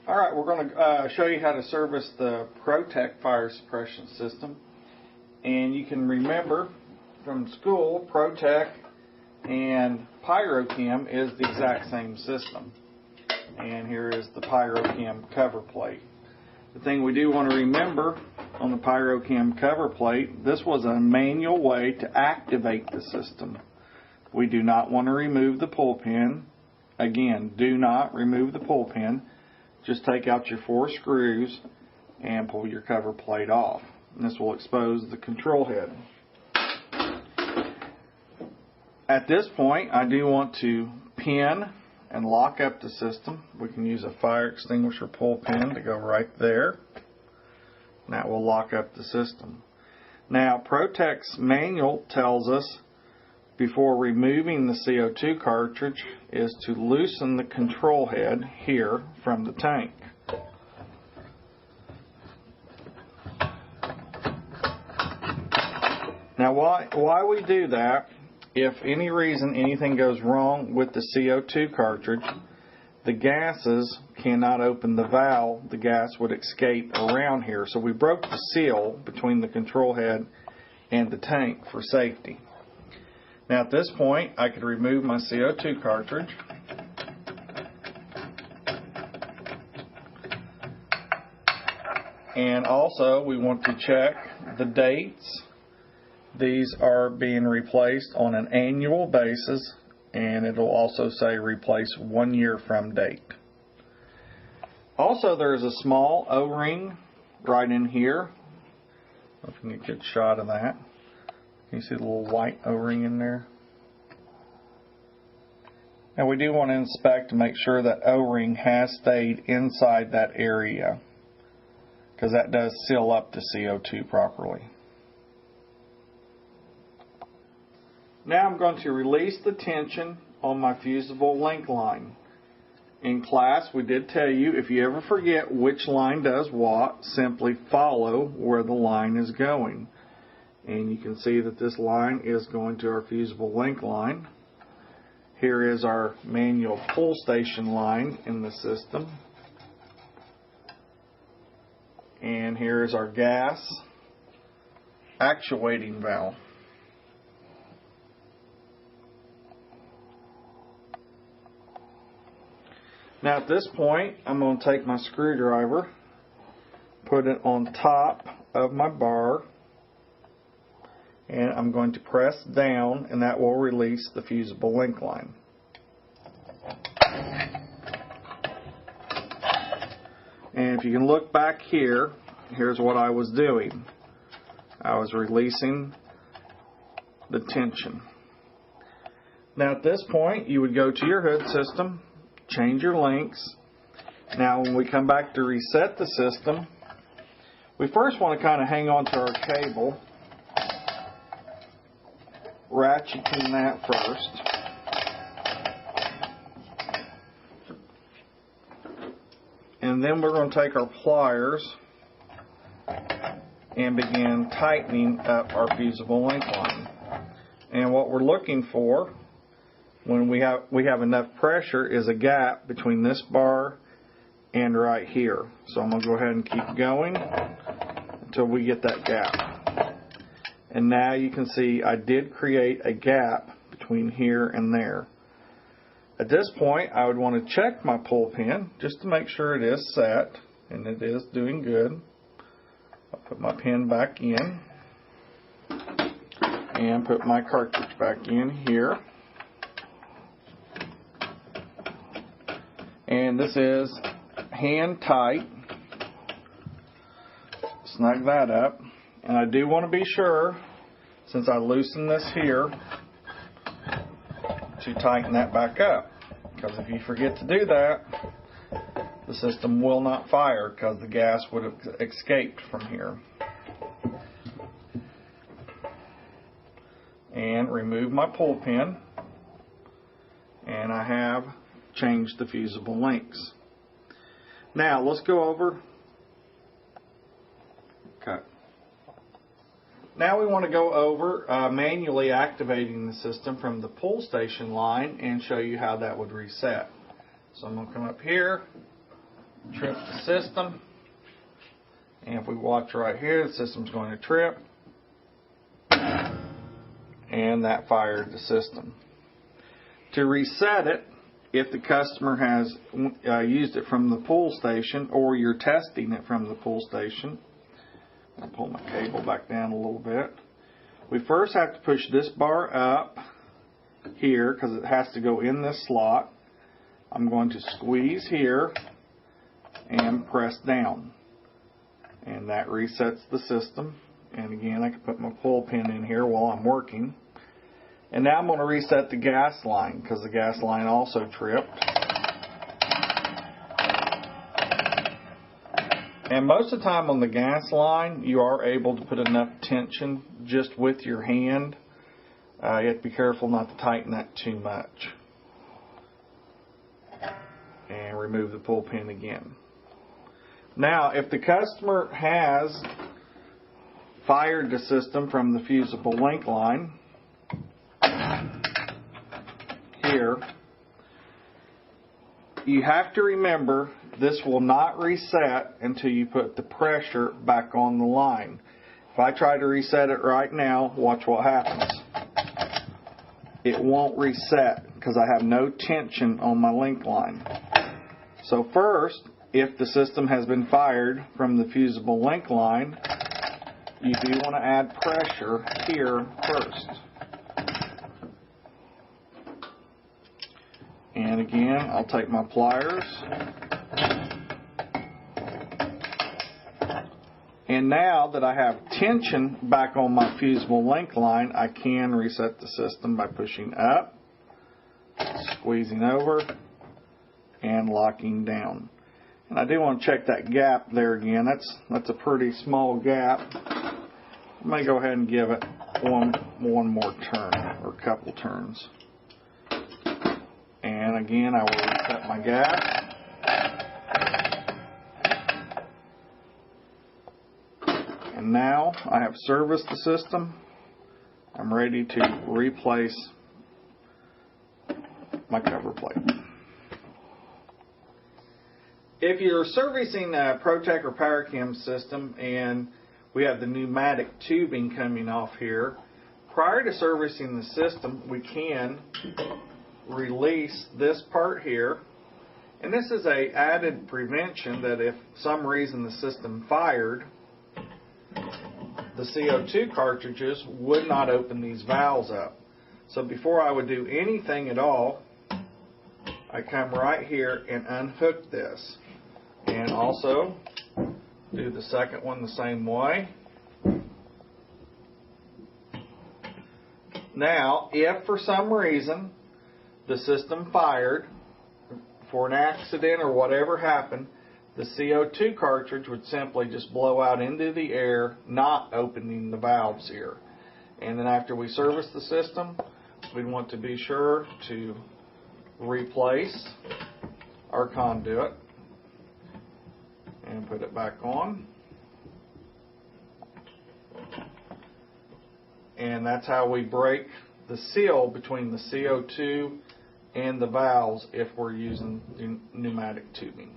Alright, we're going to show you how to service the PYROCHEM fire suppression system. And you can remember from school, PYROCHEM and PYROCHEM is the exact same system. And here is the PYROCHEM cover plate. The thing we do want to remember on the PYROCHEM cover plate, this was a manual way to activate the system. We do not want to remove the pull pin. Again, do not remove the pull pin. Just take out your 4 screws and pull your cover plate off. And this will expose the control head. At this point, I do want to pin and lock up the system. We can use a fire extinguisher pull pin to go right there. And that will lock up the system. Now, PYROCHEM's manual tells us before removing the CO2 cartridge is to loosen the control head here from the tank. Now why we do that, if any reason anything goes wrong with the CO2 cartridge, the gases cannot open the valve, the gas would escape around here. So we broke the seal between the control head and the tank for safety. Now at this point, I could remove my CO2 cartridge. And also we want to check the dates. These are being replaced on an annual basis, and it will also say replace 1 year from date. Also, there is a small O-ring right in here. I don't know if you can get a good shot of that. Can you see the little white O-ring in there? Now we do want to inspect to make sure that O-ring has stayed inside that area, because that does seal up the CO2 properly. Now I'm going to release the tension on my fusible link line. In class we did tell you if you ever forget which line does what, simply follow where the line is going. And you can see that this line is going to our fusible link line. Here is our manual pull station line in the system. And here is our gas actuating valve. Now at this point, I'm going to take my screwdriver, put it on top of my bar, and I'm going to press down, and that will release the fusible link line. And if you can look back here, here's what I was doing. I was releasing the tension. Now at this point, you would go to your hood system, change your links. Now when we come back to reset the system, we first want to kind of hang on to our cable, ratcheting that first. And then we're going to take our pliers and begin tightening up our fusible link line. And what we're looking for when we have enough pressure is a gap between this bar and right here. So I'm going to go ahead and keep going until we get that gap. And now you can see I did create a gap between here and there. At this point, I would want to check my pull pin just to make sure it is set, and it is doing good. I'll put my pin back in and put my cartridge back in here. And this is hand tight. Snug that up. And I do want to be sure, since I loosen this here, to tighten that back up. Because if you forget to do that, the system will not fire because the gas would have escaped from here. And remove my pull pin. And I have changed the fusible links. Now let's go over. Okay. Now we want to go over manually activating the system from the pull station line and show you how that would reset. So I'm going to come up here, trip the system. And if we watch right here, the system's going to trip. And that fired the system. To reset it, if the customer has used it from the pull station or you're testing it from the pull station, I'll pull my cable back down a little bit. We first have to push this bar up here because it has to go in this slot. I'm going to squeeze here and press down. And that resets the system. And again, I can put my pull pin in here while I'm working. And now I'm going to reset the gas line because the gas line also tripped. And most of the time on the gas line, you are able to put enough tension just with your hand. You have to be careful not to tighten that too much. And remove the pull pin again. Now, if the customer has fired the system from the fusible link line, here, you have to remember this will not reset until you put the pressure back on the line. If I try to reset it right now, watch what happens. It won't reset because I have no tension on my link line. So first, if the system has been fired from the fusible link line, you do want to add pressure here first. And again, I'll take my pliers. And now that I have tension back on my fusible link line, I can reset the system by pushing up, squeezing over, and locking down. And I do want to check that gap there again. That's a pretty small gap. I'm going to go ahead and give it one more turn, or a couple turns. And again, I will reset my gas. And now I have serviced the system. I'm ready to replace my cover plate. If you're servicing a PYROCHEM or PYROCHEM system and we have the pneumatic tubing coming off here, prior to servicing the system, we can release this part here. And this is an added prevention that if for some reason the system fired, the CO2 cartridges would not open these valves up. So before I would do anything at all, I come right here and unhook this. And also do the second one the same way. Now, if for some reason the system fired for an accident or whatever happened, the CO2 cartridge would simply just blow out into the air, not opening the valves here. And then after we service the system, we want to be sure to replace our conduit and put it back on. And that's how we break the seal between the CO2 and the valves if we're using pneumatic tubing.